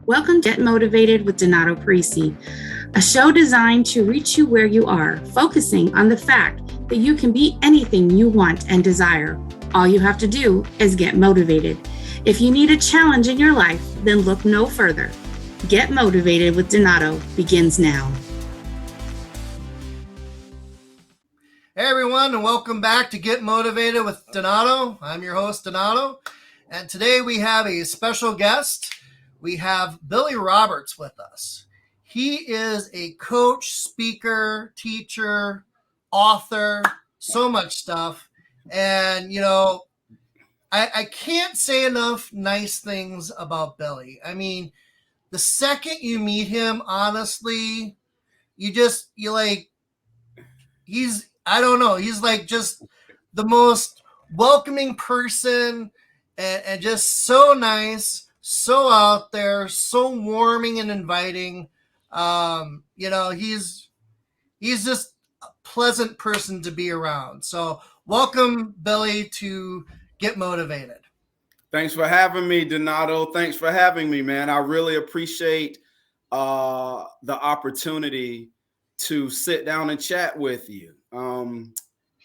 Welcome to Get Motivated with Donato Parisi, a show designed to reach you where you are, focusing on the fact that you can be anything you want and desire. All you have to do is get motivated. If you need a challenge in your life, then look no further. Get Motivated with Donato begins now. Hey everyone, and welcome back to Get Motivated with Donato. I'm your host, Donato, and today we have a special guest. We have Billy Roberts with us. He is a coach, speaker, teacher, author, so much stuff. And, you know, I can't say enough nice things about Billy. I mean, the second you meet him, honestly, he's like just the most welcoming person and just so nice, so out there, so warming and inviting. He's just a pleasant person to be around. So welcome, Billy, to Get Motivated. Thanks for having me, Donato. Thanks for having me, man. I really appreciate the opportunity to sit down and chat with you.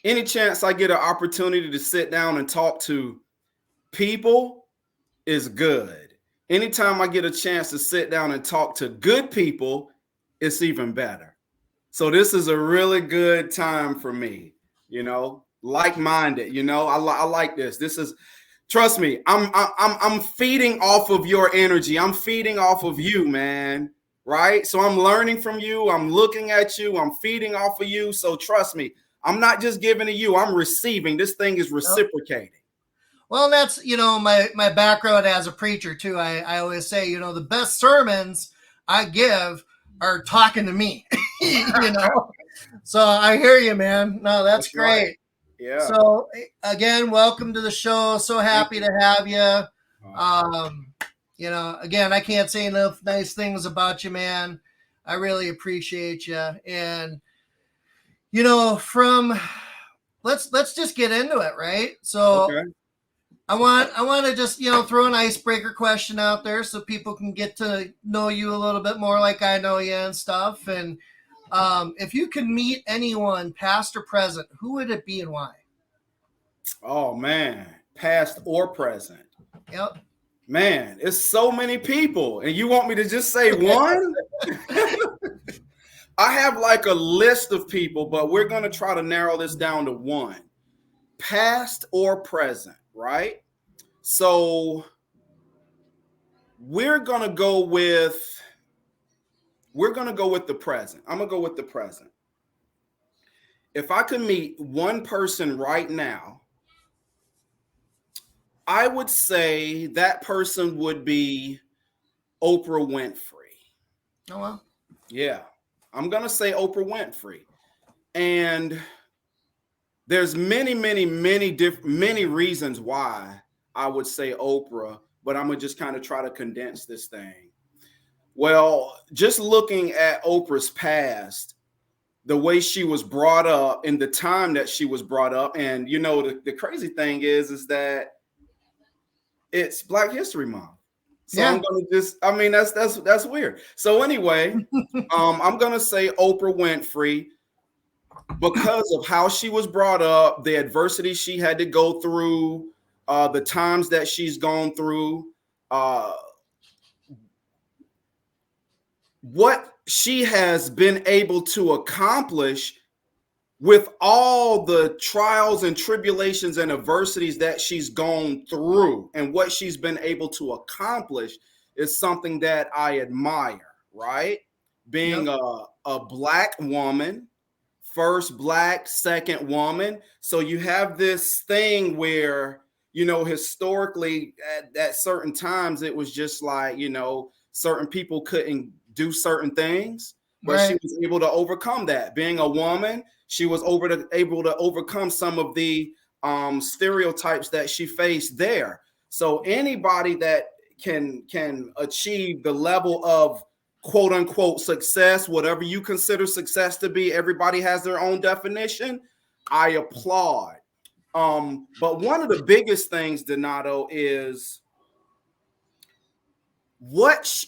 Any chance I get an opportunity to sit down and talk to people is good. Anytime I get a chance to sit down and talk to good people, it's even better. So this is a really good time for me, like-minded, I like this. This is, trust me, I'm feeding off of your energy. I'm feeding off of you, man. Right? So I'm learning from you. I'm looking at you. I'm feeding off of you. So trust me, I'm not just giving to you. I'm receiving. This thing is reciprocating. Well, that's, my background as a preacher too. I always say, the best sermons I give are talking to me, So I hear you, man. No, that's great. Right. Yeah. So again, welcome to the show. So happy to have you. Again, I can't say enough nice things about you, man. I really appreciate you. And, let's just get into it, right? So okay. I want to just, throw an icebreaker question out there so people can get to know you a little bit more like I know you and stuff. And if you could meet anyone, past or present, who would it be and why? Oh, man. Past or present. Yep. Man, it's so many people. And you want me to just say one? I have like a list of people, but we're going to try to narrow this down to one. Past or present, right? So we're going to go with the present. I'm going to go with the present. If I could meet one person right now, I would say that person would be Oprah Winfrey. Oh, well. Yeah, I'm going to say Oprah Winfrey. And there's many reasons why I would say Oprah, but I'm going to just kind of try to condense this thing. Well, just looking at Oprah's past, the way she was brought up and the time that she was brought up. And, the crazy thing is that it's Black History Month. So yeah. I'm going to that's weird. So anyway, I'm going to say Oprah Winfrey because of how she was brought up, the adversity she had to go through, the times that she's gone through, what she has been able to accomplish with all the trials and tribulations and adversities that she's gone through, and what she's been able to accomplish is something that I admire, right? Being a Black woman, first Black, second woman. So you have this thing where, historically at certain times, it was just like, certain people couldn't do certain things, but right. She was able to overcome that. Being a woman, she was able to overcome some of the stereotypes that she faced there. So anybody that can achieve the level of quote unquote success, whatever you consider success to be, everybody has their own definition. I applaud. But one of the biggest things, Donato, is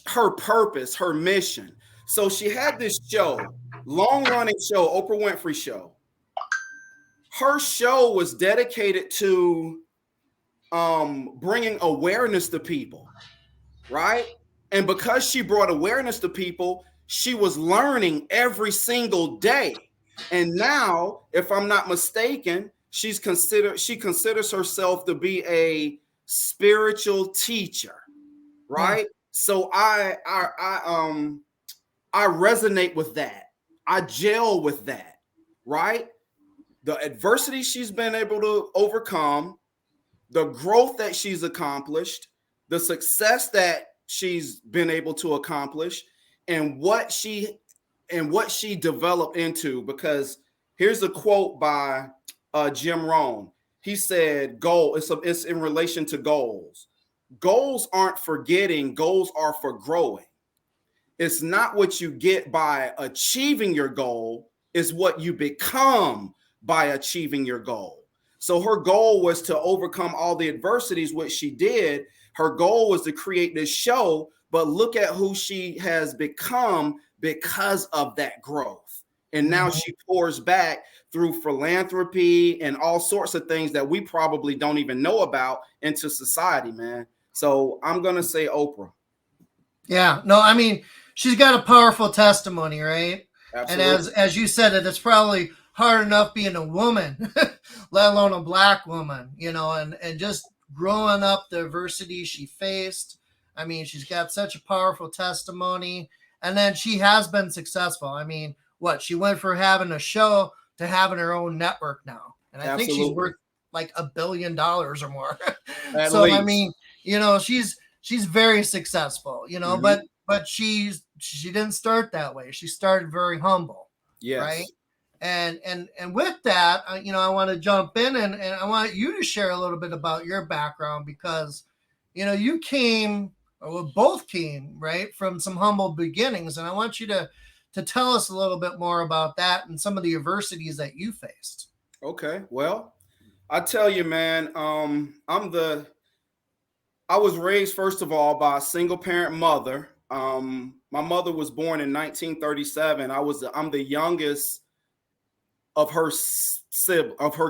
her purpose, her mission. So she had this show, long running show, Oprah Winfrey Show. Her show was dedicated to bringing awareness to people, right? And because she brought awareness to people, she was learning every single day. And now, if I'm not mistaken, she considers herself to be a spiritual teacher, right? So I resonate with that. I gel with that, right? The adversity she's been able to overcome, the growth that she's accomplished, the success that she's been able to accomplish, and what she developed into. Because here's a quote by Jim Rohn. He said, it's in relation to goals. Goals aren't for getting, goals are for growing. It's not what you get by achieving your goal, it's what you become by achieving your goal. So her goal was to overcome all the adversities, which she did. Her goal was to create this show, but look at who she has become because of that growth. And now she pours back through philanthropy and all sorts of things that we probably don't even know about into society, man. So I'm going to say Oprah. Yeah, no, I mean, she's got a powerful testimony, right? Absolutely. And as you said, it's probably hard enough being a woman, let alone a Black woman, and just growing up, the adversity she faced. I mean, she's got such a powerful testimony, and then she has been successful. I mean, she went from having a show to having her own network now, and I think she's worth like $1 billion or more. So least. I mean, she's very successful, but she didn't start that way. She started very humble. Yes. Right. And with that, I want to jump in and I want you to share a little bit about your background, because, you both came right from some humble beginnings. And I want you to tell us a little bit more about that and some of the adversities that you faced. Okay. Well, I tell you, man, I was raised, first of all, by a single parent mother. My mother was born in 1937. I'm the youngest of her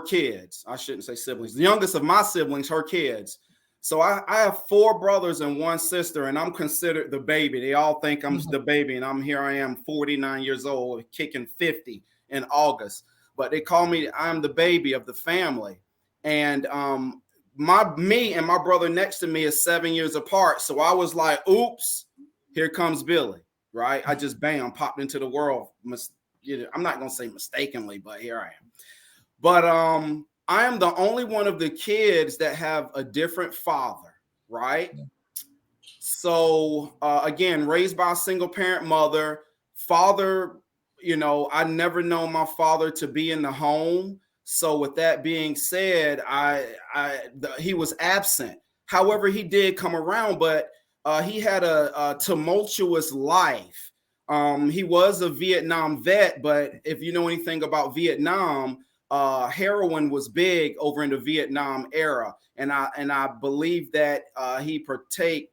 kids. I shouldn't say siblings. The youngest of my siblings, her kids. So I have 4 brothers and 1 sister, and I'm considered the baby. They all think I'm the baby, and I am 49 years old, kicking 50 in August. But they call me, I'm the baby of the family. And me and my brother next to me is 7 years apart. So I was like, oops, here comes Billy, right? I just popped into the world. I'm not going to say mistakenly, but here I am. But I am the only one of the kids that have a different father, right? So again, raised by a single parent mother. Father, I never known my father to be in the home. So with that being said, he was absent. However, he did come around, but he had a tumultuous life. He was a Vietnam vet, but if you know anything about Vietnam, heroin was big over in the Vietnam era, and I believe that he partake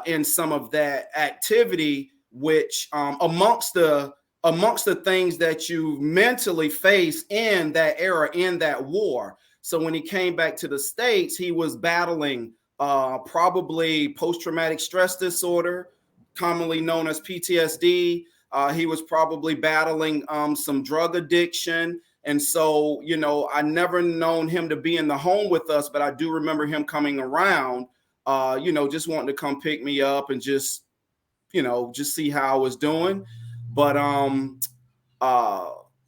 in some of that activity, which amongst the things that you mentally face in that era, in that war. So when he came back to the States, he was battling probably post-traumatic stress disorder, commonly known as PTSD. He was probably battling some drug addiction. And so, I never known him to be in the home with us, but I do remember him coming around, just wanting to come pick me up and just see how I was doing. But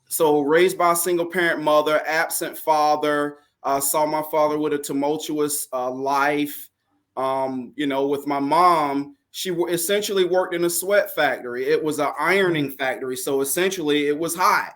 so raised by a single parent mother, absent father, saw my father with a tumultuous life. With my mom, she essentially worked in a sweat factory. It was an ironing factory. So essentially it was hot.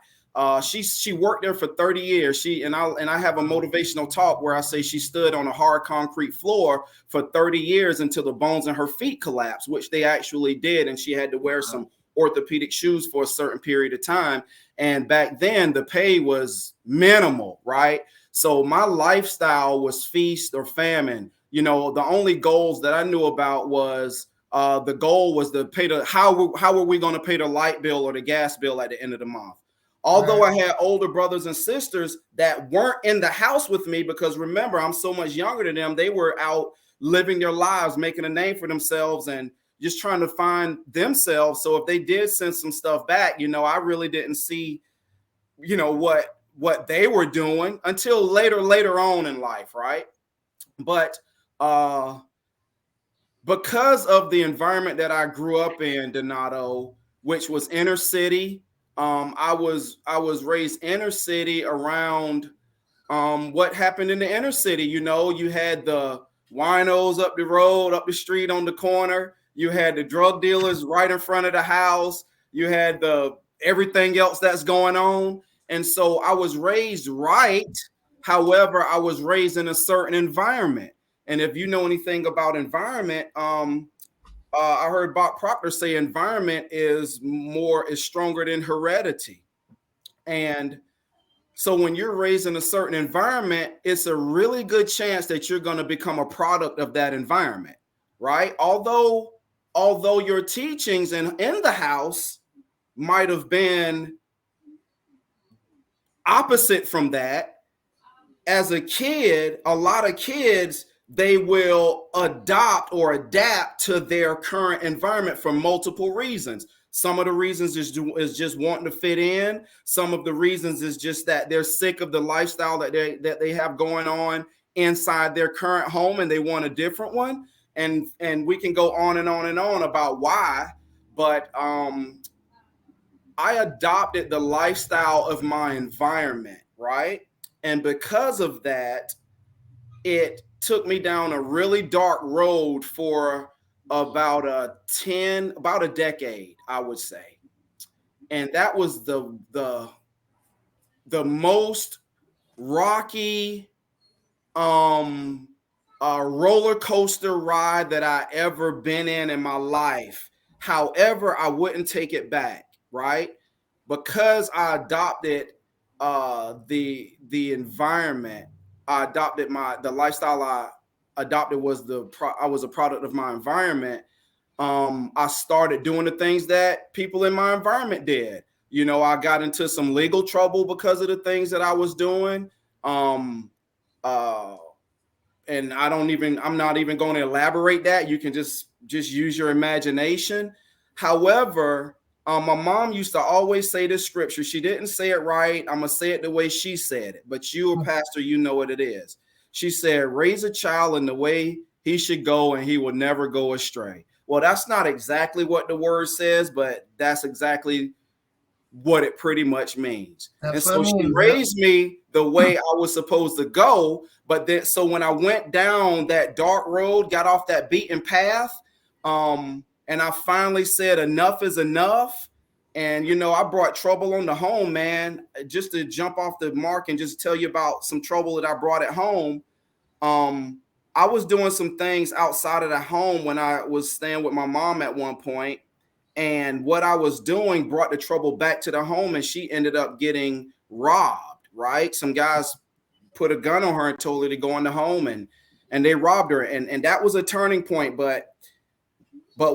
She worked there for 30 years. I have a motivational talk where I say she stood on a hard concrete floor for 30 years until the bones in her feet collapsed, which they actually did. And she had to wear some orthopedic shoes for a certain period of time. And back then the pay was minimal, right? So my lifestyle was feast or famine. you know, the only goals that I knew about was the goal was to pay how were we going to pay the light bill or the gas bill at the end of the month. Although I had older brothers and sisters that weren't in the house with me, because remember, I'm so much younger than them. They were out living their lives, making a name for themselves and just trying to find themselves. So if they did send some stuff back, you know, I really didn't see, you know, what they were doing until later on in life, right? But because of the environment that I grew up in, Donato, which was inner city, I was raised inner city around what happened in the inner city. You know, you had the winos up the road, up the street on the corner. You had the drug dealers right in front of the house. You had the everything else that's going on. And so I was raised right. However, I was raised in a certain environment. And if you know anything about environment, I heard Bob Proctor say environment is stronger than heredity. And so when you're raised in a certain environment, it's a really good chance that you're going to become a product of that environment, right? Although your teachings in the house might have been opposite from that, as a kid, a lot of kids, they will adopt or adapt to their current environment for multiple reasons. Some of the reasons is just wanting to fit in. Some of the reasons is just that they're sick of the lifestyle that they have going on inside their current home and they want a different one. And we can go on and on and on about why. But I adopted the lifestyle of my environment, right? And because of that, it took me down a really dark road for about a decade, I would say. And that was the most rocky roller coaster ride that I ever been in my life. However, I wouldn't take it back, right? Because I adopted the environment. I adopted the lifestyle I adopted I was a product of my environment. I started doing the things that people in my environment did. You know, I got into some legal trouble because of the things that I was doing. And I'm not even going to elaborate that. You can just use your imagination. However, my mom used to always say this scripture. She didn't say it right. I'm going to say it the way she said it. But you, a pastor, you know what it is. She said, raise a child in the way he should go and he will never go astray. Well, that's not exactly what the word says, but that's exactly what it pretty much means. And so she raised me the way I was supposed to go. But then, so when I went down that dark road, got off that beaten path, and I finally said, enough is enough. And, you know, I brought trouble on the home, man. Just to jump off the mark and just tell you about some trouble that I brought at home. I was doing some things outside of the home when I was staying with my mom at one point. And what I was doing brought the trouble back to the home. And she ended up getting robbed, right? Some guys put a gun on her and told her to go in the home and they robbed her. And that was a turning point. But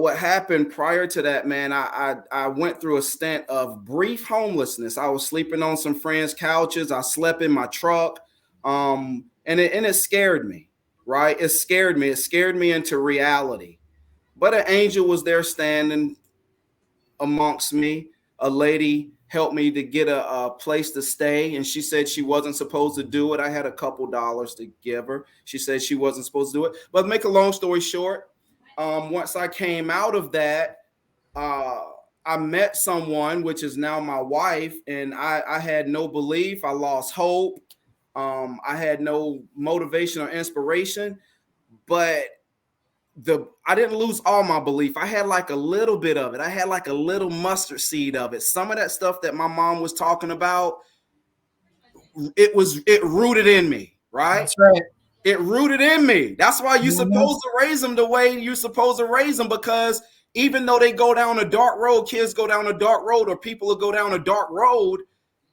what happened prior to that, man, I went through a stint of brief homelessness. I was sleeping on some friends' couches. I slept in my truck. And it scared me, right? It scared me. It scared me into reality. But an angel was there standing amongst me. A lady helped me to get a place to stay. And she said she wasn't supposed to do it. I had a couple dollars to give her. She said she wasn't supposed to do it. But make a long story short, once I came out of that, I met someone, which is now my wife, and I had no belief. I lost hope. I had no motivation or inspiration, but I didn't lose all my belief. I had like a little bit of it. I had like a little mustard seed of it. Some of that stuff that my mom was talking about, it rooted in me, right? That's right. It rooted in me. That's why you're supposed to raise them the way you're supposed to raise them, because even though they go down a dark road, kids go down a dark road, or people will go down a dark road,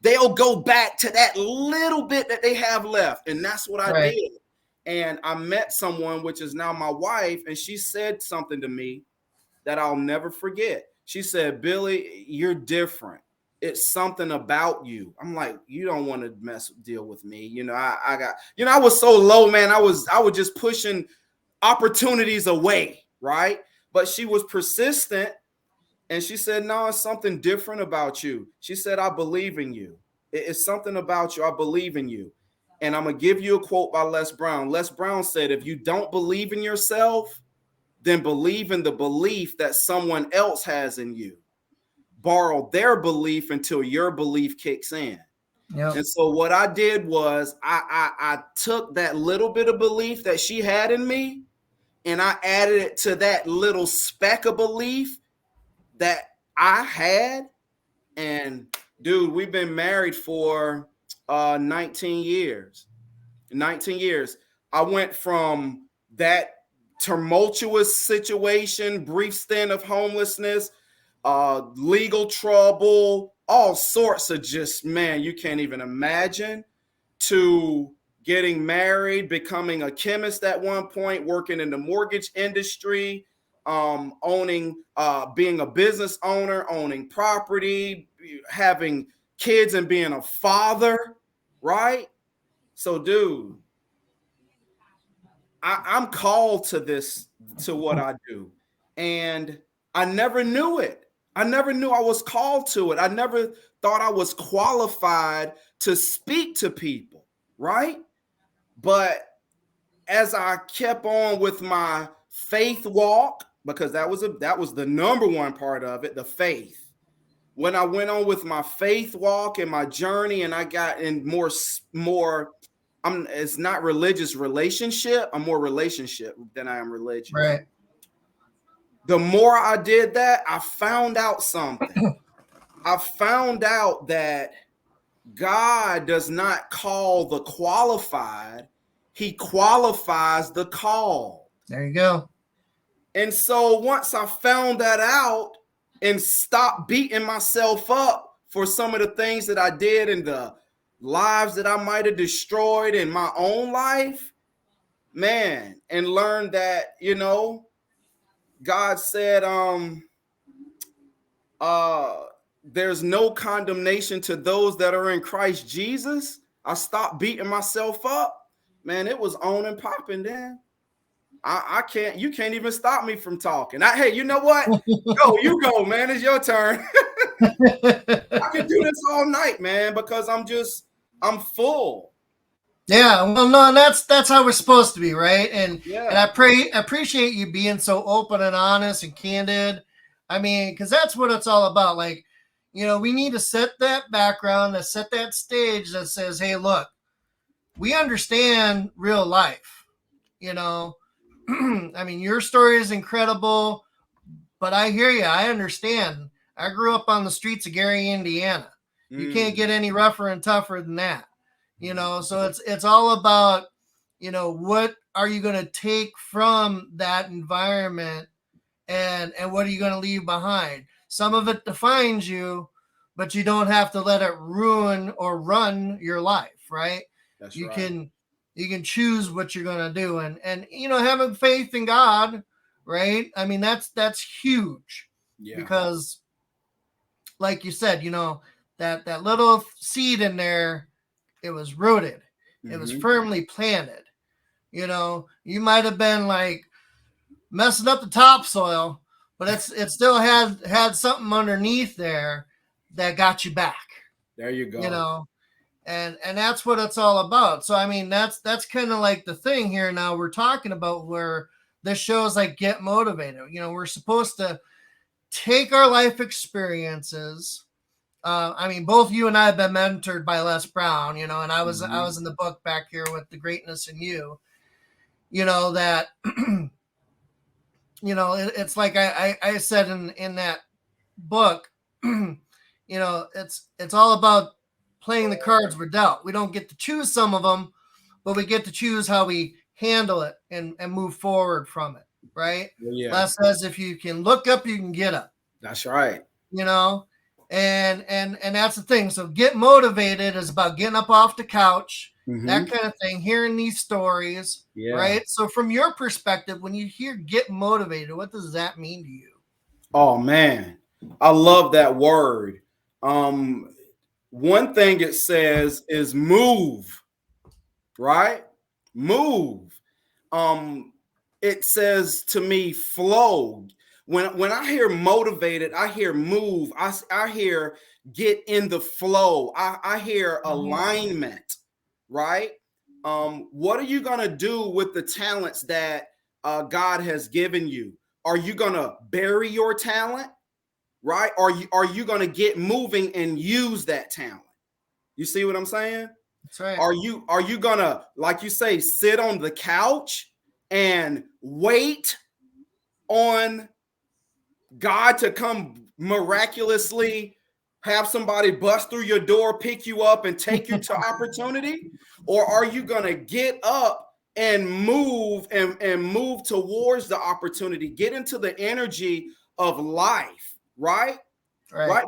they'll go back to that little bit that they have left. And that's what I did. And I met someone, which is now my wife, and she said something to me that I'll never forget. She said, Billy, you're different. It's something about you. I'm like, you don't want to deal with me. You know, I got, you know, I was so low, man. I was just pushing opportunities away, right? But she was persistent, and she said, no, it's something different about you. She said, I believe in you. It's something about you. I believe in you. And I'm going to give you a quote by Les Brown. Les Brown said, if you don't believe in yourself, then believe in the belief that someone else has in you. Borrow their belief until your belief kicks in. Yep. And so what I did was I took that little bit of belief that she had in me, and I added it to that little speck of belief that I had. And dude, we've been married for 19 years. 19 years. I went from that tumultuous situation, brief stint of homelessness, legal trouble, all sorts of just, man, you can't even imagine, to getting married, becoming a chemist at one point, working in the mortgage industry, owning, being a business owner, owning property, having kids and being a father, right? So, dude, I'm called to this, to what I do. And I never knew it. I never knew I was called to it. I never thought I was qualified to speak to people, right? But as I kept on with my faith walk, because that was the number one part of it, the faith. When I went on with my faith walk and my journey, and I got in more, it's not religious relationship. I'm more relationship than I am religion. Right. The more I did that, I found out something. I found out that God does not call the qualified. He qualifies the called. There you go. And so once I found that out and stopped beating myself up for some of the things that I did and the lives that I might have destroyed in my own life, man, and learned that, you know, God said, there's no condemnation to those that are in Christ Jesus. I stopped beating myself up, man. It was on and popping then. You can't even stop me from talking. Hey, you know what? Go, you go, man. It's your turn. I can do this all night, man, because I'm full. Yeah, well, no, that's how we're supposed to be, right? And and I appreciate you being so open and honest and candid. I mean, because that's what it's all about. Like, you know, we need to set that background, to set that stage that says, hey, look, we understand real life. You know, I mean, your story is incredible, but I hear you. I understand. I grew up on the streets of Gary, Indiana. You can't get any rougher and tougher than that. You know, so it's all about, you know, what are you going to take from that environment, and what are you going to leave behind? Some of it defines you, but you don't have to let it ruin or run your life, right? That's you right. You can choose what you're going to do, and you know, having faith in God, right? I mean, that's huge. Yeah. Because like you said, you know, that little seed in there, it was rooted. It was firmly planted. You know, you might have been like messing up the topsoil, but it still had something underneath there that got you back. There you go. You know, and that's what it's all about. So I mean, that's kind of like the thing here. Now we're talking about where this show is like Get Motivated. You know, we're supposed to take our life experiences. I mean, both you and I have been mentored by Les Brown, you know, and I was in the book back here with The Greatness in You, you know, that, you know, it's like I said in that book, you know, it's all about playing the cards we're dealt. We don't get to choose some of them, but we get to choose how we handle it and move forward from it. Right. Yeah. Les says, if you can look up, you can get up. That's right. You know, and that's the thing. So Get Motivated is about getting up off the couch that kind of thing, hearing these stories, right? So from your perspective, when you hear get motivated, what does that mean to you? Oh man, I love that word. One thing it says is move, right? Move. It says to me flow. When I hear motivated, I hear move. I hear get in the flow. I hear alignment, right? What are you gonna do with the talents that God has given you? Are you gonna bury your talent, right? Are you gonna get moving and use that talent? You see what I'm saying? That's right. Are you gonna, like you say, sit on the couch and wait on God to come miraculously have somebody bust through your door, pick you up, and take you to opportunity? Or are you gonna get up and move and move towards the opportunity, get into the energy of life, right?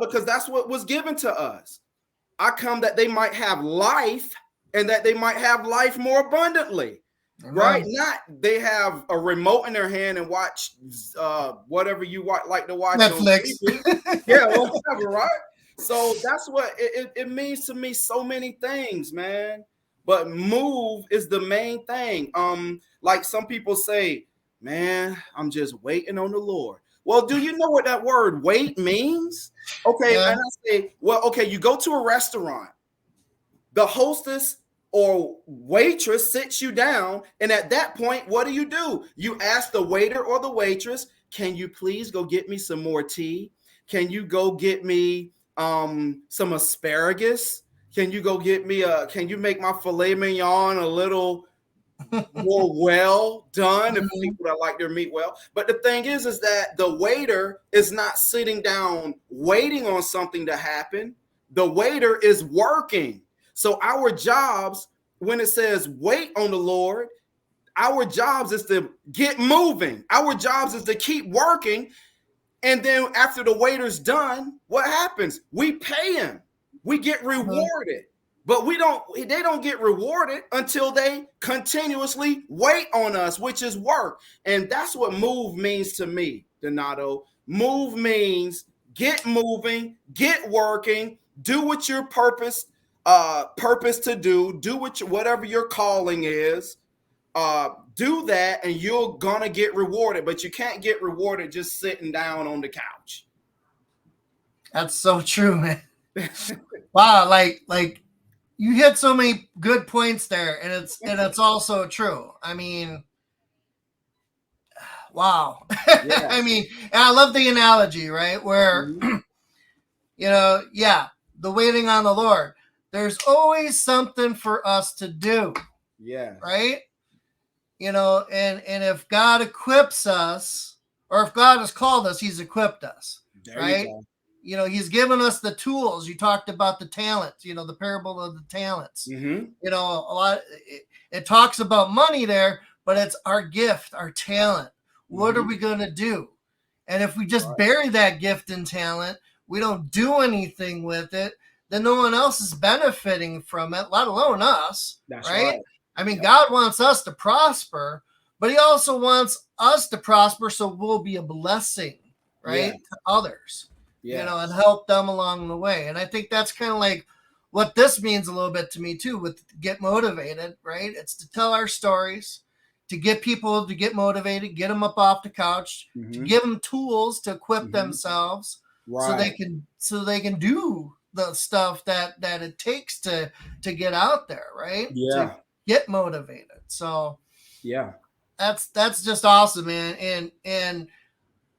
Because that's what was given to us. I come that they might have life and that they might have life more abundantly. Right? Not they have a remote in their hand and watch whatever you like to watch Netflix. on TV. Yeah, whatever, right? So that's what it means to me, so many things, man. But move is the main thing. Like some people say, man, I'm just waiting on the Lord. Well, do you know what that word wait means? Okay, and I say, well, okay, you go to a restaurant, the hostess or waitress sits you down, and at that point, what do? You ask the waiter or the waitress, can you please go get me some more tea? Can you go get me some asparagus? Can you go get me can you make my filet mignon a little more well done if people that like their meat well? But the thing is that the waiter is not sitting down waiting on something to happen. The waiter is working. So our jobs, when it says wait on the Lord, our jobs is to get moving. Our jobs is to keep working. And then after the waiter's done, what happens? We pay him. We get rewarded. But they don't get rewarded until they continuously wait on us, which is work. And that's what move means to me, Donato. Move means get moving, get working, do what your purpose to do whatever your calling is. Do that and you're gonna get rewarded, but you can't get rewarded just sitting down on the couch. That's so true, man. Wow, like you hit so many good points there, and it's also true. I mean, wow. Yeah. I mean, and I love the analogy, right? Where the waiting on the Lord. There's always something for us to do. Yeah. Right? And if God equips us, or if God has called us, he's equipped us. There right? You go. He's given us the tools. You talked about the talents, the parable of the talents. A lot, it talks about money there, but it's our gift, our talent. What are we going to do? And if we just bury that gift and talent, we don't do anything with it, then no one else is benefiting from it, let alone us. That's right. I mean, God wants us to prosper, but he also wants us to prosper so we'll be a blessing, right, to others, and help them along the way. And I think that's kind of like what this means a little bit to me too, with Get Motivated, right? It's to tell our stories, to get people to get motivated, get them up off the couch, to give them tools to equip themselves so they can do the stuff that it takes to get out there, right? Yeah. To get motivated. So that's just awesome, man. And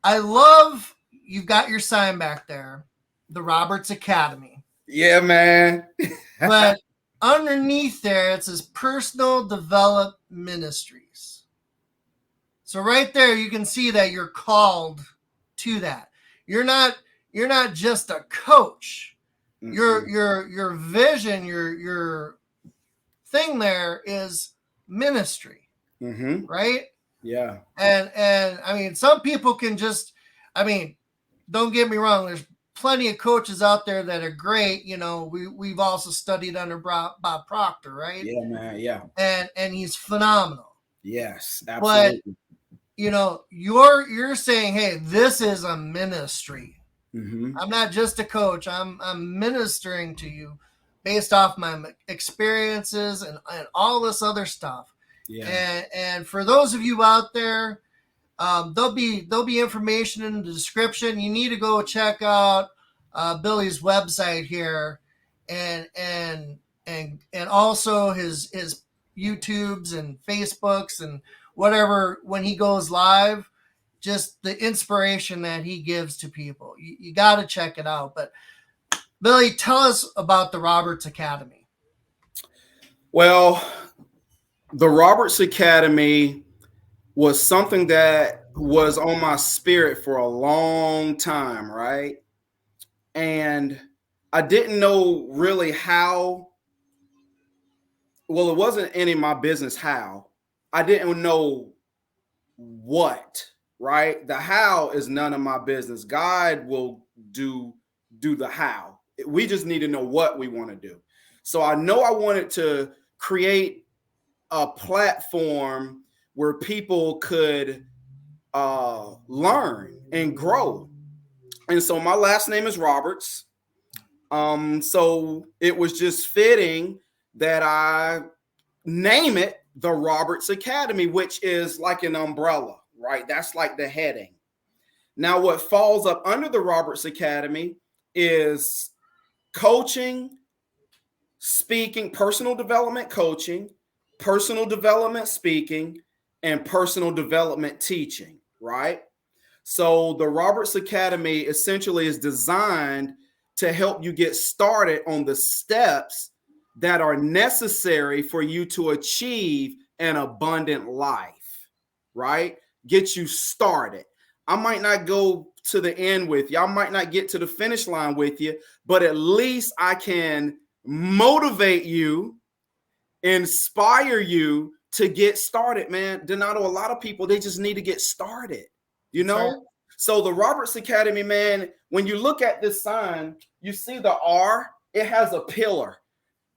I love you've got your sign back there, the Roberts Academy. Yeah, man. But underneath there it says Personal Development Ministries. So right there you can see that you're called to that. You're not just a coach. Your vision, your thing there is ministry, right? Yeah. And I mean, some people can just, don't get me wrong. There's plenty of coaches out there that are great. We've also studied under Bob Proctor, right? Yeah, man. Yeah. And he's phenomenal. Yes, absolutely. But you're saying, hey, this is a ministry. Mm-hmm. I'm not just a coach. I'm ministering to you based off my experiences and all this other stuff. Yeah. And for those of you out there, there'll be information in the description. You need to go check out Billy's website here, and also his YouTubes and Facebooks and whatever when he goes live. Just the inspiration that he gives to people. You got to check it out. But Billy, tell us about the Roberts Academy. Well, the Roberts Academy was something that was on my spirit for a long time, right? And I didn't know really how. Well, it wasn't any of my business how. I didn't know what, right? The how is none of my business. God will do the how. We just need to know what we want to do. So I know I wanted to create a platform where people could learn and grow. And so my last name is Roberts. So it was just fitting that I name it the Roberts Academy, which is like an umbrella, right? That's like the heading. Now, what falls up under the Roberts Academy is coaching, speaking, personal development coaching, personal development speaking, and personal development teaching, right? So the Roberts Academy essentially is designed to help you get started on the steps that are necessary for you to achieve an abundant life, right? Get you started. I might not go to the end with you. I might not get to the finish line with you, but at least I can motivate you, inspire you to get started, man. Donato, a lot of people, they just need to get started, you know? Right. So the Roberts Academy, man, when you look at this sign, you see the R, it has a pillar.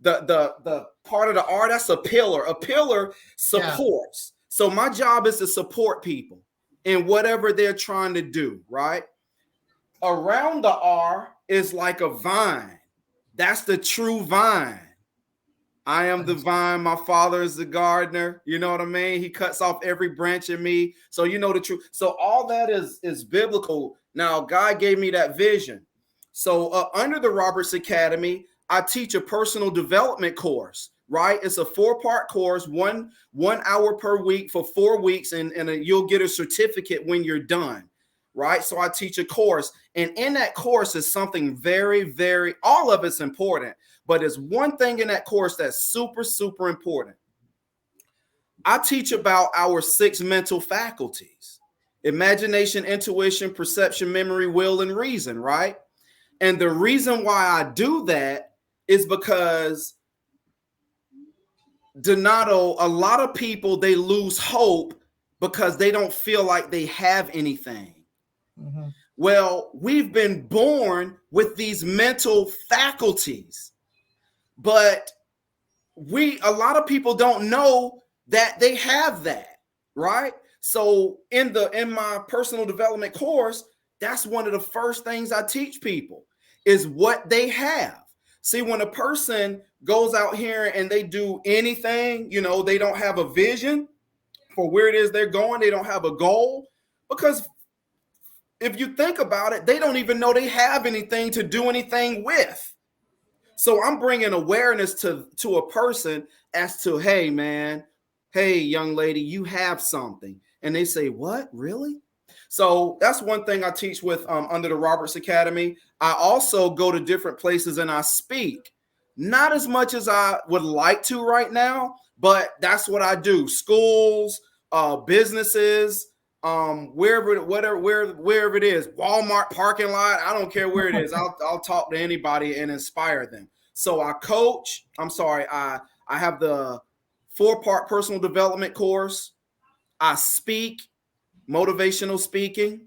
The part of the R, that's a pillar. A pillar supports. Yeah. So my job is to support people in whatever they're trying to do, right? Around the R is like a vine. That's the true vine. I am the vine. My father is the gardener. You know what I mean? He cuts off every branch in me. So you know the truth. So all that is biblical. Now, God gave me that vision. So under the Roberts Academy, I teach a personal development course, right? It's a 4-part course, one hour per week for 4 weeks, and you'll get a certificate when you're done, right? So I teach a course, and in that course is something very, very, all of it's important, but there's one thing in that course that's super, super important. I teach about our 6 mental faculties: imagination, intuition, perception, memory, will, and reason, right? And the reason why I do that is because, Donato, a lot of people, they lose hope because they don't feel like they have anything. Mm-hmm. Well, we've been born with these mental faculties, but a lot of people don't know that they have that, right? So in my personal development course, that's one of the first things I teach people is what they have. See, when a person goes out here and they do anything, they don't have a vision for where it is they're going. They don't have a goal, because if you think about it, they don't even know they have anything to do anything with. So I'm bringing awareness to a person as to, hey, man, hey, young lady, you have something. And they say, what, really? So that's one thing I teach with under the Roberts Academy. I also go to different places and I speak. Not as much as I would like to right now, but that's what I do. Schools, businesses, wherever it is, Walmart parking lot. I don't care where it is. I'll talk to anybody and inspire them. So I coach. I have the 4-part personal development course. I speak, motivational speaking,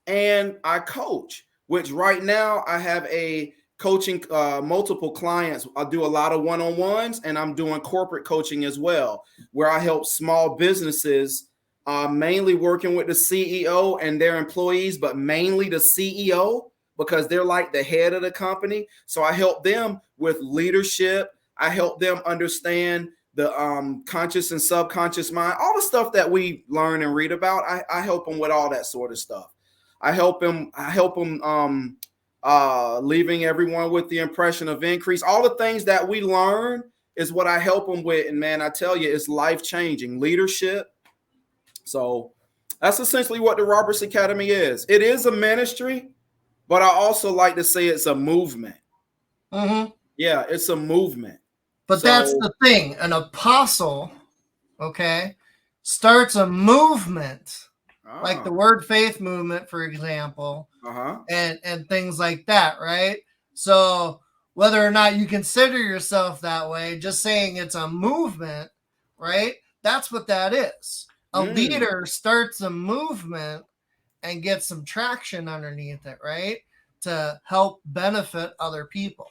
and I coach. which right now I have a coaching multiple clients. I do a lot of one-on-ones, and I'm doing corporate coaching as well, where I help small businesses, mainly working with the CEO and their employees, but mainly the CEO, because they're like the head of the company. So I help them with leadership. I help them understand the conscious and subconscious mind, all the stuff that we learn and read about. I help them with all that sort of stuff. I help them leaving everyone with the impression of increase. All the things that we learn is what I help them with. And man, I tell you, it's life-changing leadership. So that's essentially what the Roberts Academy is. It is a ministry, but I also like to say it's a movement. Mm-hmm. Yeah, it's a movement. But that's the thing. An apostle, okay, starts a movement, like the Word Faith movement, for example, and things like that, right? So whether or not you consider yourself that way, just saying it's a movement, right? That's what that is. A leader starts a movement and gets some traction underneath it, right? To help benefit other people.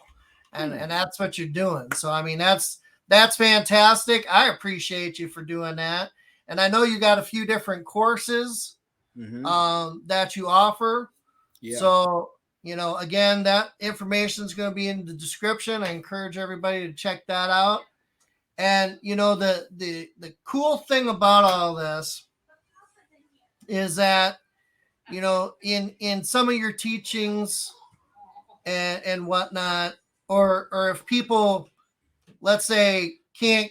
And that's what you're doing. So, I mean, that's fantastic. I appreciate you for doing that. And I know you got a few different courses that you offer. Yeah. So, you know, again, that information is going to be in the description. I encourage everybody to check that out. And, you know, the cool thing about all this is that, you know, in some of your teachings and whatnot, or if people, let's say, can't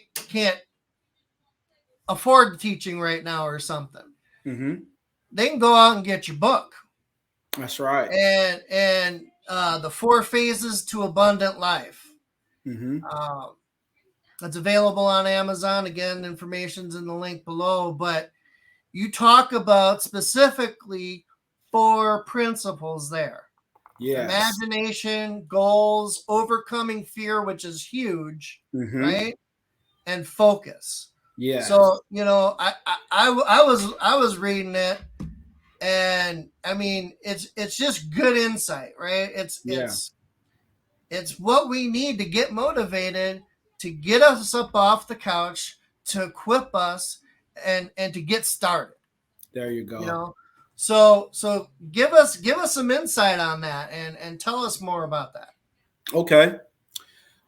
afford the teaching right now or something, they can go out and get your book. That's right. And the 4 Phases to Abundant Life. It's available on Amazon. Again, information's in the link below. But you talk about specifically 4 principles there. Yes. Imagination, goals, overcoming fear, which is huge, right? And focus. Yeah. So, you know, I was reading it, and I mean, it's just good insight, right? It's what we need to get motivated, to get us up off the couch, to equip us, and to get started. There you go. You know. So give us some insight on that and tell us more about that. Okay.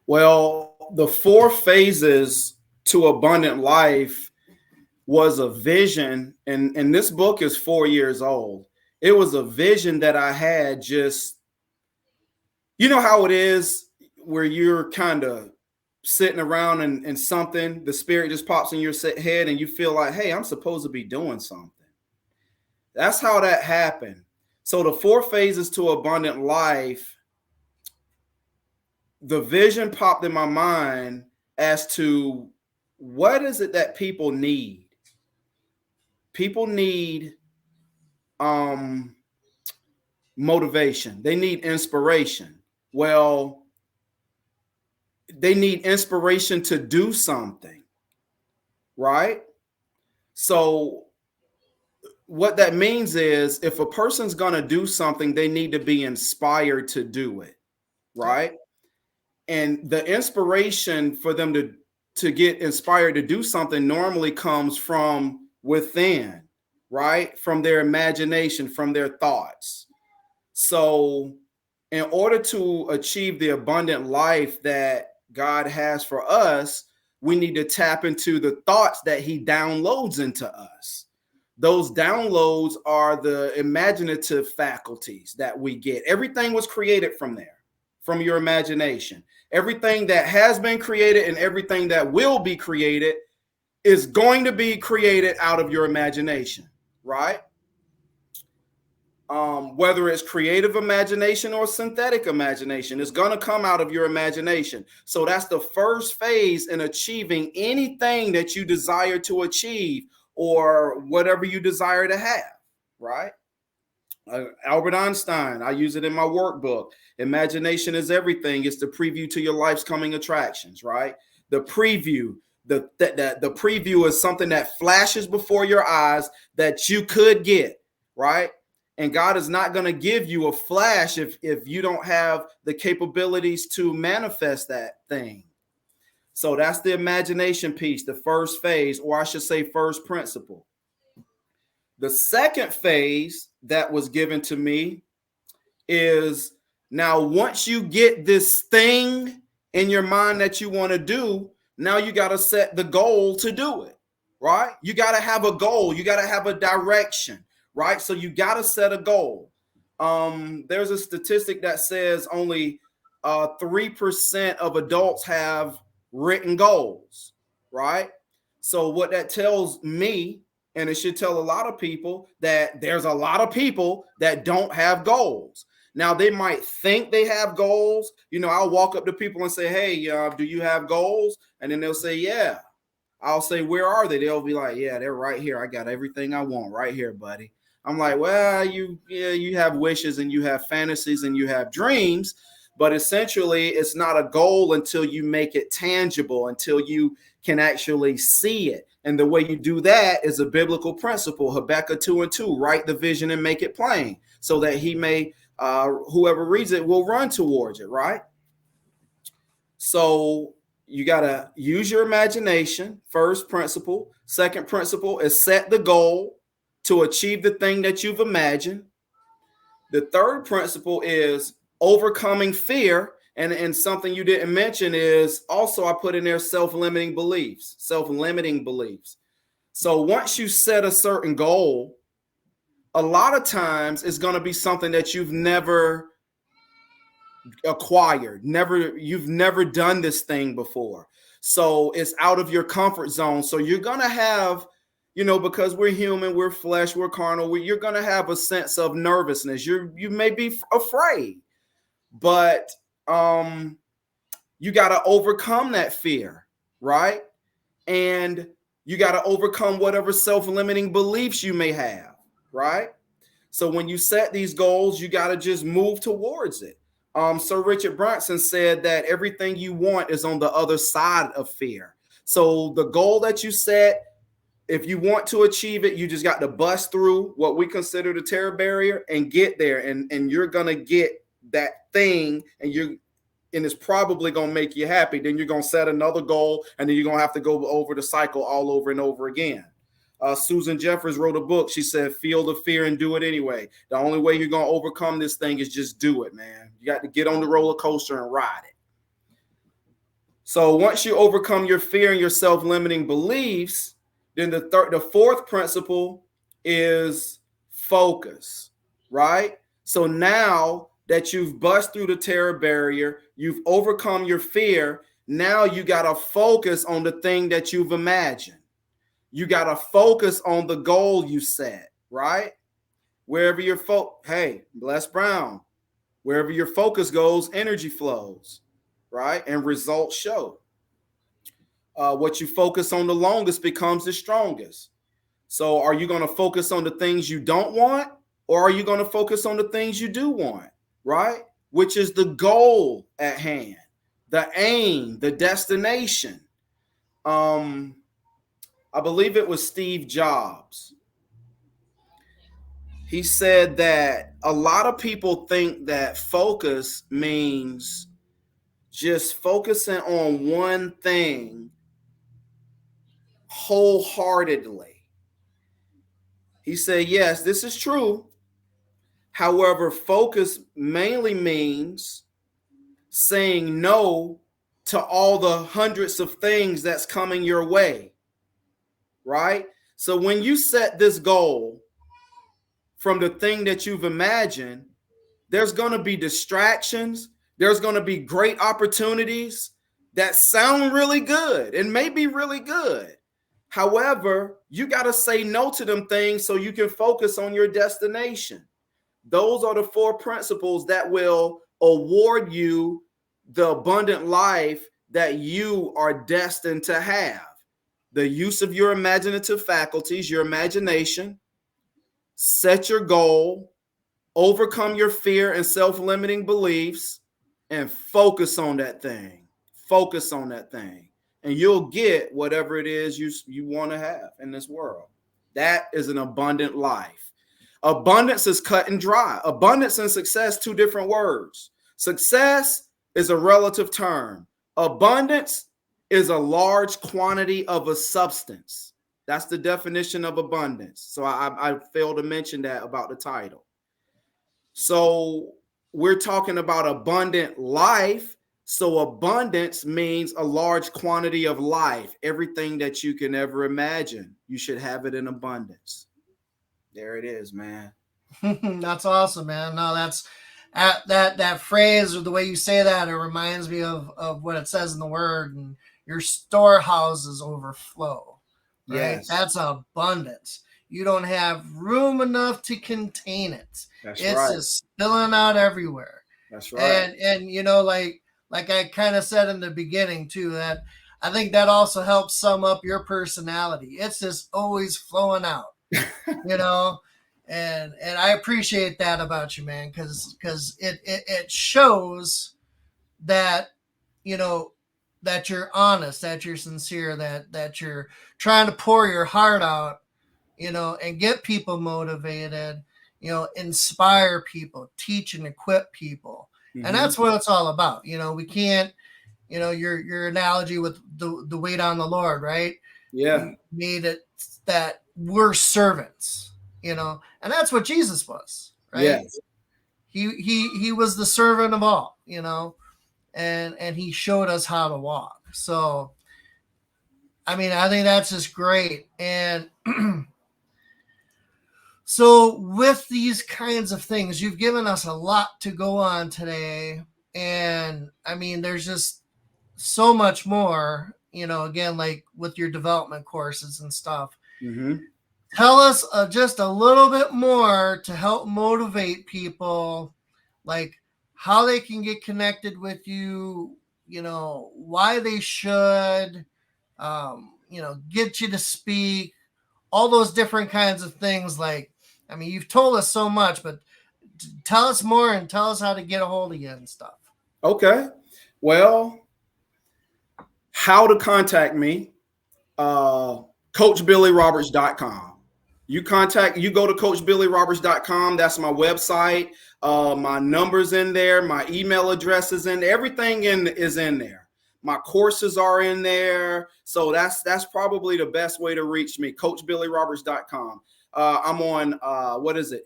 Well, the 4 Phases to Abundant Life was a vision, and this book is 4 years old. It was a vision that I had. Just, you know how it is where you're kind of sitting around and something, the spirit just pops in your head and you feel like, hey, I'm supposed to be doing something. That's how that happened. So the 4 Phases to Abundant Life, the vision popped in my mind as to what is it that people need. People need motivation. They need inspiration. Well, they need inspiration to do something, right? So what that means is if a person's going to do something, they need to be inspired to do it, right? And the inspiration for them to get inspired to do something normally comes from within, right? From their imagination, from their thoughts. So in order to achieve the abundant life that God has for us, we need to tap into the thoughts that he downloads into us. Those downloads are the imaginative faculties that we get. Everything was created from there, from your imagination. Everything that has been created and everything that will be created is going to be created out of your imagination, right? Whether it's creative imagination or synthetic imagination, it's going to come out of your imagination. So that's the first phase in achieving anything that you desire to achieve, or whatever you desire to have, right? Albert Einstein, I use it in my workbook. Imagination is everything. It's the preview to your life's coming attractions, right? The preview, the preview is something that flashes before your eyes that you could get, right? And God is not going to give you a flash if you don't have the capabilities to manifest that thing. So that's the imagination piece, the first phase, or I should say first principle. The second phase that was given to me is, now once you get this thing in your mind that you want to do, now you got to set the goal to do it, right? You got to have a goal. You got to have a direction, right? So you got to set a goal. There's a statistic that says only 3% of adults have written goals, right? So what that tells me, and it should tell a lot of people, that there's a lot of people that don't have goals. Now, they might think they have goals. You know, I'll walk up to people and say, hey, do you have goals? And then they'll say, yeah. I'll say, where are they? They'll be like, yeah, they're right here. I got everything I want right here, buddy. I'm like, well, you have wishes and you have fantasies and you have dreams, but essentially it's not a goal until you make it tangible, until you can actually see it. And the way you do that is a biblical principle, Habakkuk 2:2, write the vision and make it plain so that he may, whoever reads it will run towards it, right? So you got to use your imagination, first principle. Second principle is set the goal to achieve the thing that you've imagined. The third principle is overcoming fear. And something you didn't mention is also, I put in there, self-limiting beliefs. So once you set a certain goal, a lot of times it's going to be something that you've never acquired. You've never done this thing before. So it's out of your comfort zone. So you're going to have, you know, because we're human, we're flesh, we're carnal, you're going to have a sense of nervousness. You may be afraid, but you got to overcome that fear, right? And you got to overcome whatever self-limiting beliefs you may have, right? So when you set these goals, you got to just move towards it. Sir Richard Branson said that everything you want is on the other side of fear. So the goal that you set, if you want to achieve it, you just got to bust through what we consider the terror barrier and get there. And you're going to get that thing, and it's probably going to make you happy. Then you're going to set another goal, and then you're going to have to go over the cycle all over and over again. Susan Jeffers wrote a book. She said, feel the fear and do it anyway. The only way you're going to overcome this thing is just do it, man. You got to get on the roller coaster and ride it. So once you overcome your fear and your self-limiting beliefs, then the fourth principle is focus, right? So now that you've bust through the terror barrier, you've overcome your fear, now you got to focus on the thing that you've imagined. You got to focus on the goal you set, right? Wherever your hey, Les Brown, wherever your focus goes, energy flows, right? And results show. What you focus on the longest becomes the strongest. So are you going to focus on the things you don't want, or are you going to focus on the things you do want, right? Which is the goal at hand, the aim, the destination. I believe it was Steve Jobs. He said that a lot of people think that focus means just focusing on one thing wholeheartedly. He said, yes, this is true. However, focus mainly means saying no to all the hundreds of things that's coming your way. Right? So when you set this goal from the thing that you've imagined, there's going to be distractions. There's going to be great opportunities that sound really good and may be really good. However, you got to say no to them things so you can focus on your destination. Those are the four principles that will award you the abundant life that you are destined to have. The use of your imaginative faculties, your imagination, set your goal, overcome your fear and self-limiting beliefs, and focus on that thing. Focus on that thing. And you'll get whatever it is you want to have in this world. That is an abundant life. Abundance is cut and dry. Abundance and success, two different words. Success is a relative term. Abundance is a large quantity of a substance. That's the definition of abundance. So I failed to mention that about the title. So we're talking about abundant life. So abundance means a large quantity of life. Everything that you can ever imagine, you should have it in abundance. There it is, man. That's awesome, man. No, that's that phrase, or the way you say that, it reminds me of what it says in the word, and your storehouses overflow. Right? Yes. That's abundance. You don't have room enough to contain it. That's it's right. just spilling out everywhere. That's right. And you know, like I kind of said in the beginning too, that I think that also helps sum up your personality. It's just always flowing out. You know, and I appreciate that about you, man, because it shows that, you know, that you're honest, that you're sincere, that you're trying to pour your heart out, you know, and get people motivated, you know, inspire people, teach and equip people. Mm-hmm. And that's what it's all about. You know, we can't, you know, your analogy with the wait on the Lord, right? Yeah. You made it that we're servants, you know, and that's what Jesus was, right? Yes. He was the servant of all, you know, and he showed us how to walk. So, I mean, I think that's just great. And so with these kinds of things, you've given us a lot to go on today. And I mean, there's just so much more, you know, again, like with your development courses and stuff. Mm-hmm. Tell us just a little bit more to help motivate people, like how they can get connected with you, you know, why they should, you know, get you to speak, all those different kinds of things. Like, I mean, you've told us so much, but tell us more and tell us how to get a hold of you and stuff. Okay. Well, how to contact me, CoachBillyRoberts.com. You go to CoachBillyRoberts.com. That's my website. My number's in there. My email address is in there. Everything is in there. My courses are in there. So that's probably the best way to reach me, CoachBillyRoberts.com. I'm on,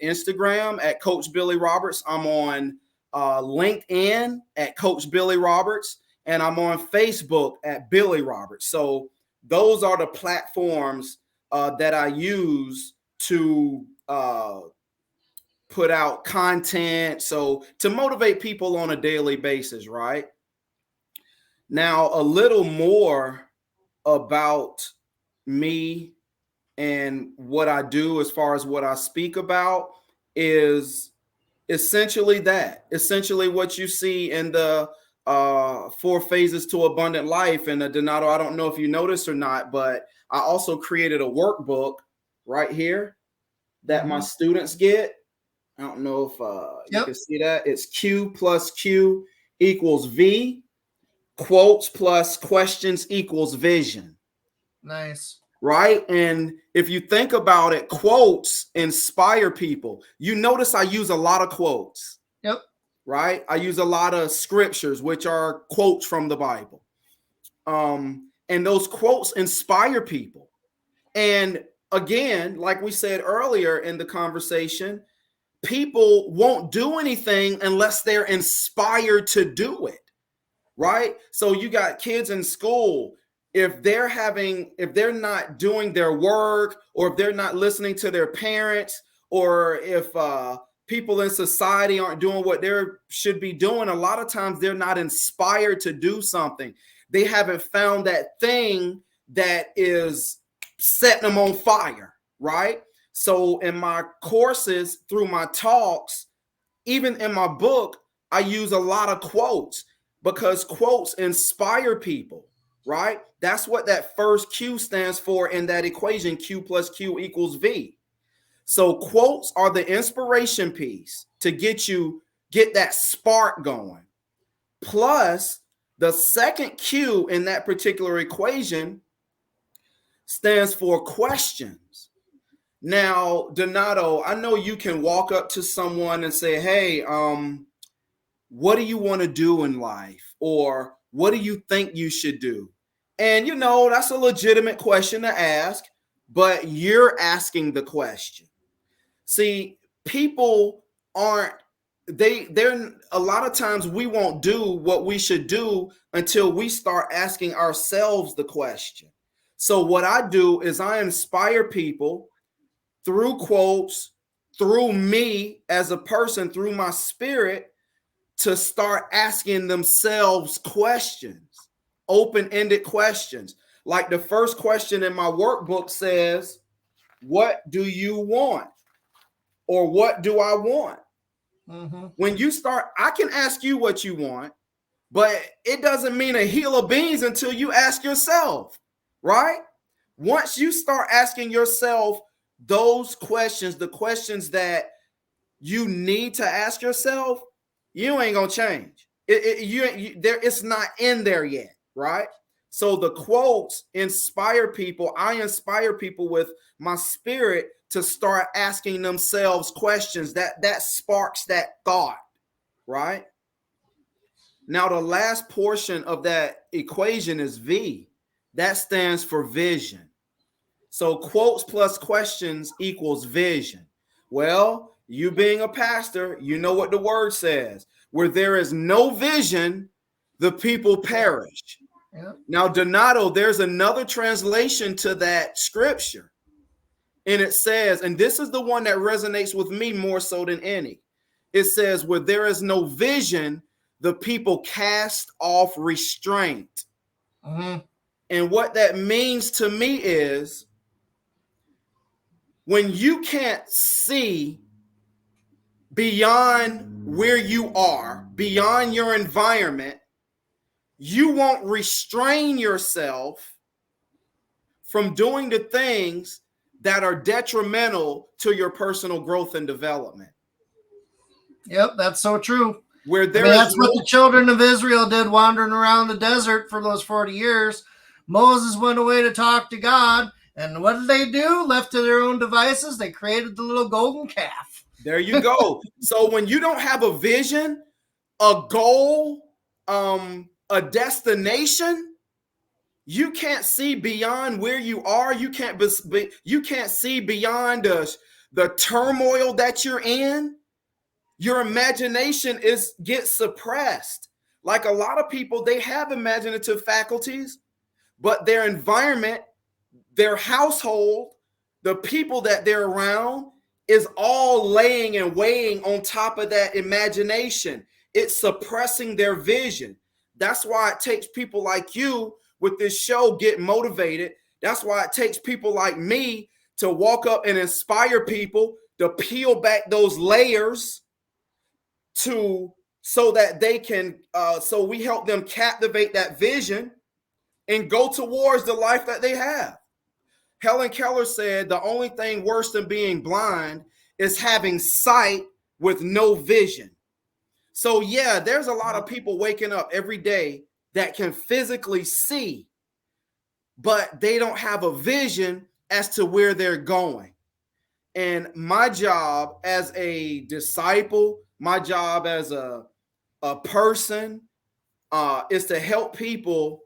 Instagram at Coach Billy Roberts. I'm on LinkedIn at Coach Billy Roberts. And I'm on Facebook at Billy Roberts. So those are the platforms that I use to put out content. So to motivate people on a daily basis, right? Now, a little more about me and what I do as far as what I speak about is essentially what you see in the 4 phases to abundant life. And Donato, I don't know if you noticed or not, but I also created a workbook right here that my students get. I don't know if you can see that. It's Q plus Q equals V. Quotes plus questions equals vision. Nice. Right? And if you think about it, quotes inspire people. You notice I use a lot of quotes. Yep. Right? I use a lot of scriptures, which are quotes from the Bible. And those quotes inspire people. And again, like we said earlier in the conversation, people won't do anything unless they're inspired to do it. Right? So you got kids in school. If they're not doing their work, or if they're not listening to their parents, or if people in society aren't doing what they should be doing, a lot of times they're not inspired to do something. They haven't found that thing that is setting them on fire, right? So in my courses, through my talks, even in my book, I use a lot of quotes because quotes inspire people, right? That's what that first Q stands for in that equation, Q plus Q equals V. So quotes are the inspiration piece to get that spark going. Plus, the second Q in that particular equation stands for questions. Now, Donato, I know you can walk up to someone and say, hey, what do you want to do in life? Or what do you think you should do? And, that's a legitimate question to ask, but you're asking the question. See, people they're a lot of times we won't do what we should do until we start asking ourselves the question. So what I do is I inspire people through quotes, through me as a person, through my spirit, to start asking themselves questions, open-ended questions. Like the first question in my workbook says, what do you want? Or what do I want? Mm-hmm. When you start, I can ask you what you want, but it doesn't mean a hill of beans until you ask yourself, right? Once you start asking yourself those questions, the questions that you need to ask yourself, you ain't gonna change. It's not in there yet, right? So the quotes inspire people. I inspire people with my spirit to start asking themselves questions that sparks that thought, right? Now, the last portion of that equation is V. That stands for vision. So quotes plus questions equals vision. Well, you being a pastor, you know what the word says. Where there is no vision, the people perish. Yeah. Now, Donato, there's another translation to that scripture. And it says, and this is the one that resonates with me more so than any. It says, where there is no vision, the people cast off restraint. Mm-hmm. And what that means to me is when you can't see beyond where you are, beyond your environment, you won't restrain yourself from doing the things that are detrimental to your personal growth and development. Yep, that's so true. That's what the children of Israel did wandering around the desert for those 40 years. Moses went away to talk to God, and what did they do? Left to their own devices, they created the little golden calf. There you go. So when you don't have a vision, a goal, a destination, you can't see beyond where you are. You can't see beyond the turmoil that you're in. Your imagination gets suppressed. Like a lot of people, they have imaginative faculties, but their environment, their household, the people that they're around is all laying and weighing on top of that imagination. It's suppressing their vision. That's why it takes people like you with this show Get Motivated. That's why it takes people like me to walk up and inspire people to peel back those layers so that they can, so we help them captivate that vision and go towards the life that they have. Helen Keller said the only thing worse than being blind is having sight with no vision. So yeah, there's a lot of people waking up every day that can physically see, but they don't have a vision as to where they're going. And my job as a disciple, my job as a person is to help people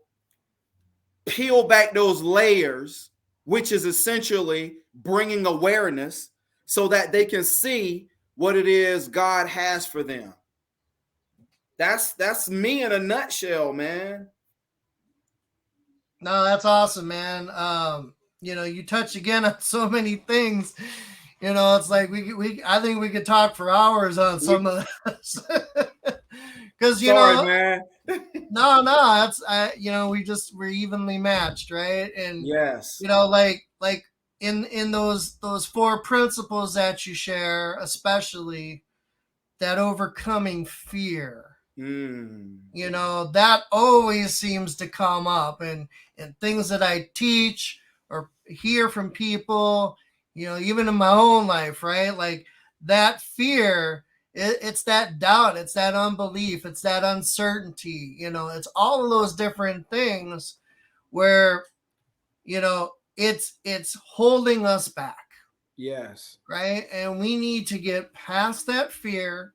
peel back those layers, which is essentially bringing awareness so that they can see what it is God has for them. That's me in a nutshell, man. No, that's awesome, man. You touch again on so many things. It's like I think we could talk for hours on some of this. Because man. No, that's we're evenly matched, right? And yes, like in those 4 principles that you share, especially that overcoming fear. That always seems to come up and things that I teach or hear from people, even in my own life, right? Like that fear, it's that doubt, it's that unbelief, it's that uncertainty, it's all of those different things where, it's holding us back. Yes. Right. And we need to get past that fear,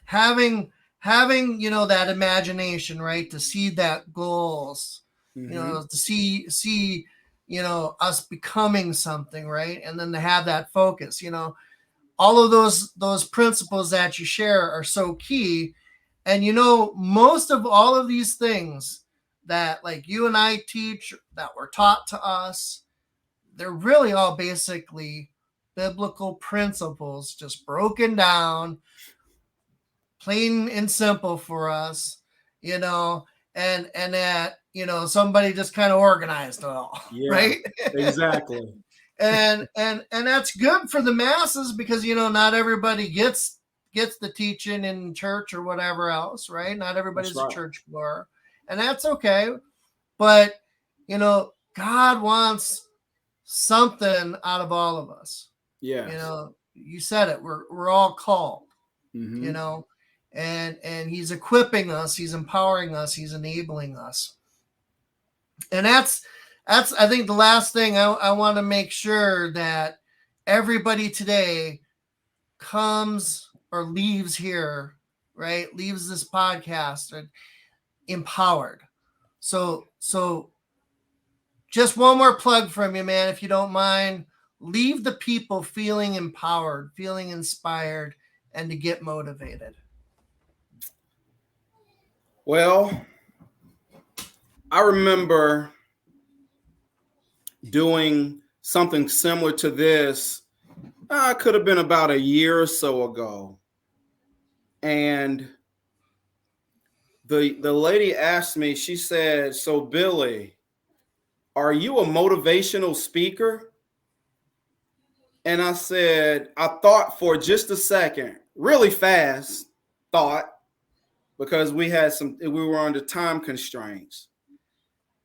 having, that imagination, right. To see that goals, Mm-hmm. to see, us becoming something, right. And then to have that focus, all of those principles that you share are so key. And most of all of these things that like you and I teach, that were taught to us, they're really all basically biblical principles, just broken down, plain and simple for us, and that somebody just kind of organized it all, Yeah, right? exactly. and that's good for the masses, because not everybody gets the teaching in church or whatever else, right? Not That's everybody's a right. church goer, and that's okay. But God wants something out of all of us. Yes. You said it. We're all called. Mm-hmm. And He's equipping us. He's empowering us. He's enabling us. And that's I think the last thing I want to make sure that everybody today comes or leaves here, right? Leaves this podcast empowered. So just one more plug from you, man, if you don't mind. Leave the people feeling empowered, feeling inspired, and to get motivated. Well, I remember doing something similar to this. Could have been about a year or so ago. And the lady asked me, she said, "So Billy, are you a motivational speaker?" And I said, I thought for just a second, really fast thought, because we were under time constraints.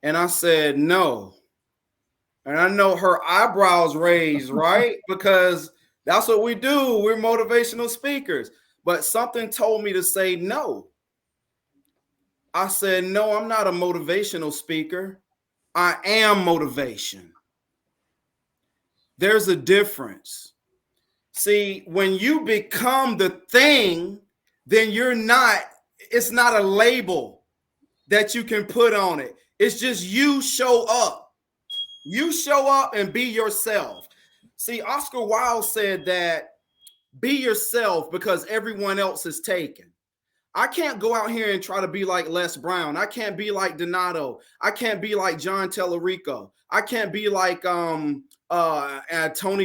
And I said, no. And I know her eyebrows raised, right? Because that's what we do. We're motivational speakers. But something told me to say no. I said, no, I'm not a motivational speaker. I am motivation. There's a difference. See, when you become the thing, then it's not a label that you can put on it. It's just you show up. You show up and be yourself. See, Oscar Wilde said that be yourself because everyone else is taken. I can't go out here and try to be like Les Brown. I can't be like Donato. I can't be like John Tellerico. I can't be like Tony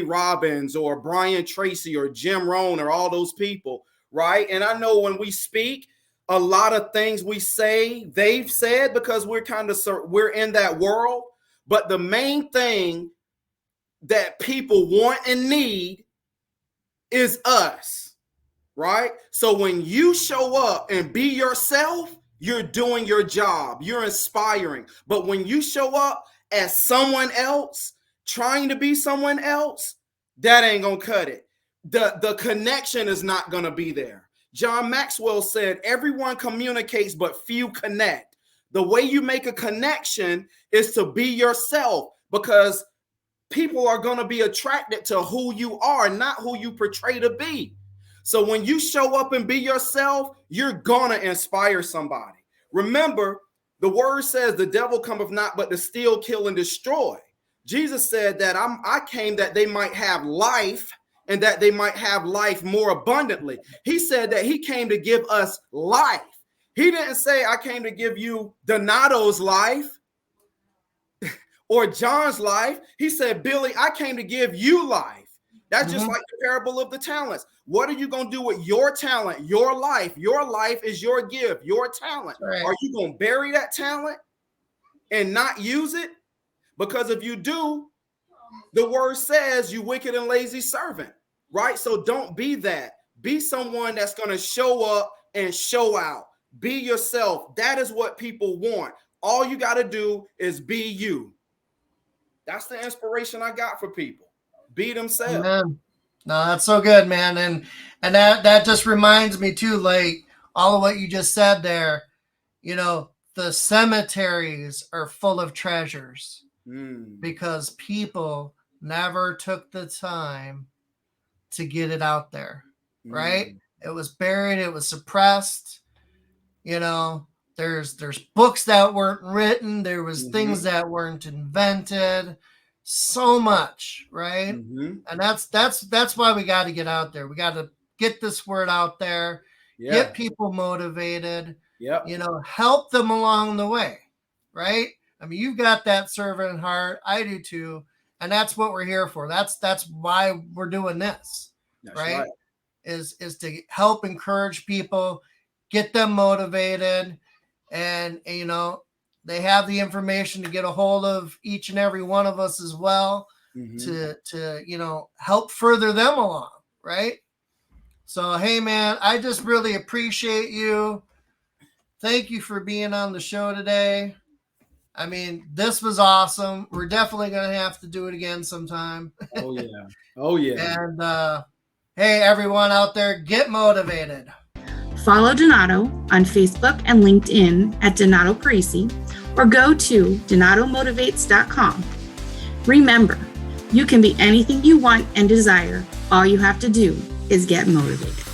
Robbins or Brian Tracy or Jim Rohn or all those people, right? And I know when we speak, a lot of things we say, they've said, because we're in that world. But the main thing that people want and need is us. Right? So when you show up and be yourself, you're doing your job. You're inspiring. But when you show up as someone else, trying to be someone else, that ain't gonna cut it. The connection is not gonna be there. John Maxwell said, everyone communicates, but few connect. The way you make a connection is to be yourself, because people are gonna be attracted to who you are, not who you portray to be. So when you show up and be yourself, you're gonna inspire somebody. Remember, the word says the devil cometh not but to steal, kill, and destroy. Jesus said that I came that they might have life, and that they might have life more abundantly. He said that he came to give us life. He didn't say I came to give you Donato's life or John's life. He said, Billy, I came to give you life. That's just like the parable of the talents. What are you going to do with your talent, your life? Your life is your gift, your talent. Right. Are you going to bury that talent and not use it? Because if you do, the word says you wicked and lazy servant, right? So don't be that. Be someone that's going to show up and show out. Be yourself. That is what people want. All you got to do is be you. That's the inspiration I got for people. Be themselves. Amen. No, that's so good, man. And that just reminds me too, like all of what you just said there, the cemeteries are full of treasures because people never took the time to get it out there, right? It was buried, it was suppressed. You know, there's books that weren't written, there was things that weren't invented, so much, right? And that's why we got to get out there. We got to get this word out there, get people motivated, you know, help them along the way, right? I mean, you've got that servant heart, I do too, and that's what we're here for. That's why we're doing this, right? Is to help encourage people, get them motivated, and you know, they have the information to get a hold of each and every one of us as well, to you know, help further them along, right? So hey man, I just really appreciate you. Thank you for being on the show today. I mean, this was awesome. We're definitely going to have to do it again sometime. Oh yeah. And hey, everyone out there, get motivated. Follow Donato on Facebook and LinkedIn at Donato Parisi, or go to donatomotivates.com. Remember, you can be anything you want and desire. All you have to do is get motivated.